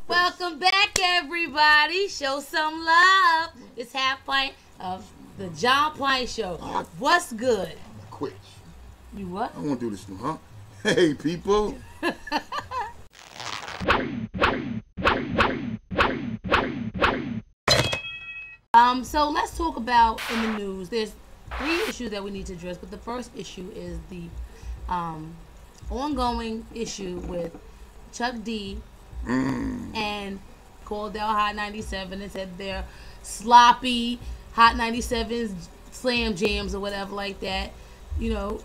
Welcome back, everybody. Show some love. It's Half Pint of the Jah Pint Show. What's good? Quit. You what? I won't do this no, huh? Hey, people. So let's talk about in the news. There's 3 issues that we need to address, but the first issue is the ongoing issue with Chuck D and called out HOT97 and said they're sloppy HOT97's slam jams or whatever like that. You know,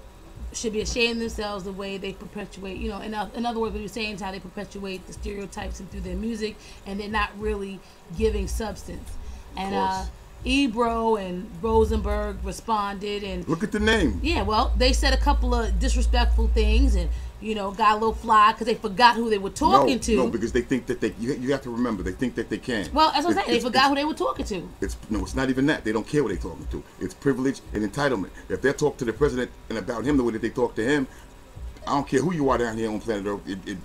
should be ashamed of themselves the way they perpetuate. You know, in other words, what you're saying is how they perpetuate the stereotypes through their music, and they're not really giving substance. And Ebro and Rosenberg responded, and look at the name. Yeah, well, they said a couple of disrespectful things, and you know, got a little fly because they forgot who they were talking to. No, because they think that you have to remember, they think that they can. Well, that's what I'm saying. They forgot who they were talking to. It's not even that. They don't care what they're talking to. It's privilege and entitlement. If they talk to the president and about him the way that they talk to him, I don't care who you are down here on planet Earth,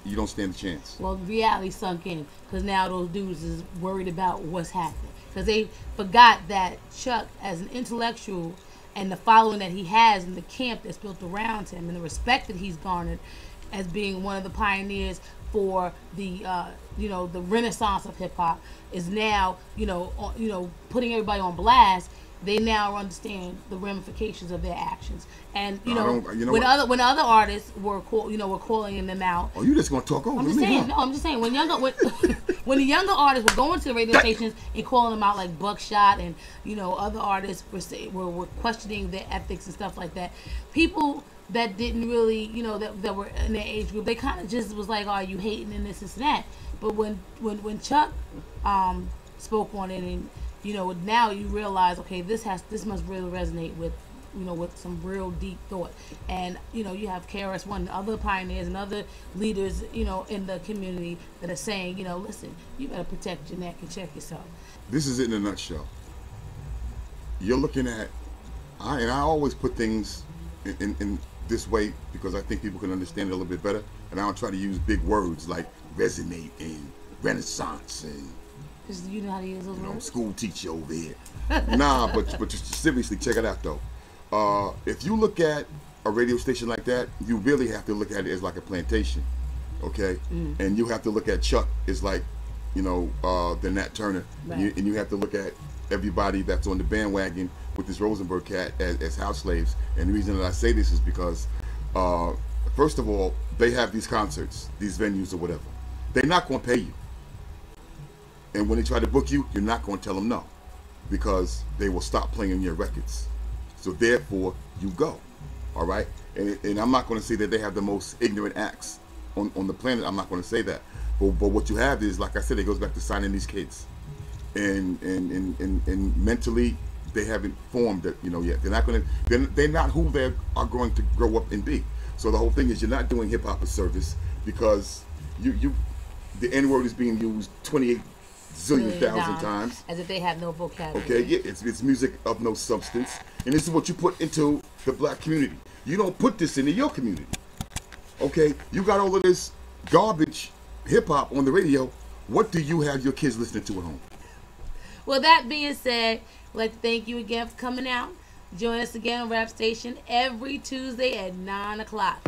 you don't stand a chance. Well, reality sunk in because now those dudes is worried about what's happening. Because they forgot that Chuck, as an intellectual, and the following that he has in the camp that's built around him, and the respect that he's garnered as being one of the pioneers for the the renaissance of hip hop, is now putting everybody on blast. They now understand the ramifications of their actions, and when other artists were calling them out. Oh, you just gonna talk over me? I'm just saying when the younger artists were going to the radio stations and calling them out, like Buckshot and other artists were questioning their ethics and stuff like that. People that didn't really that were in their age group, they kind of just was like, "Oh, you hating and this and that." But when Chuck spoke on it, and now you realize, okay, this must really resonate with with some real deep thought. And you have KRS-One and other pioneers and other leaders in the community that are saying, listen, you better protect your neck and check yourself. This is it in a nutshell. You're looking at, I always put things in this way because I think people can understand it a little bit better, and I don't try to use big words like resonate and renaissance and you know how to use those words? School teacher over here. Nah, but just seriously, check it out though. If you look at a radio station like that, you really have to look at it as like a plantation, okay? And you have to look at Chuck as like, the Nat Turner, right. And you have to look at everybody that's on the bandwagon with this Rosenberg cat as house slaves. And the reason that I say this is because, first of all, they have these concerts, these venues or whatever. They're not going to pay you. And when they try to book you, you're not going to tell them no, because they will stop playing your records. So therefore, you go, all right? And I'm not going to say that they have the most ignorant acts on the planet. I'm not going to say that. But what you have is, like I said, it goes back to signing these kids. And mentally, they haven't formed that, yet. They're not who they are going to grow up and be. So the whole thing is, you're not doing hip hop a service because the N-word is being used 28 zillion thousand times. As if they have no vocabulary. Okay, yeah, it's music of no substance. And this is what you put into the black community. You don't put this into your community. Okay, you got all of this garbage hip-hop on the radio. What do you have your kids listening to at home? Well, that being said, I'd like to thank you again for coming out. Join us again on Rap Station every Tuesday at 9 o'clock.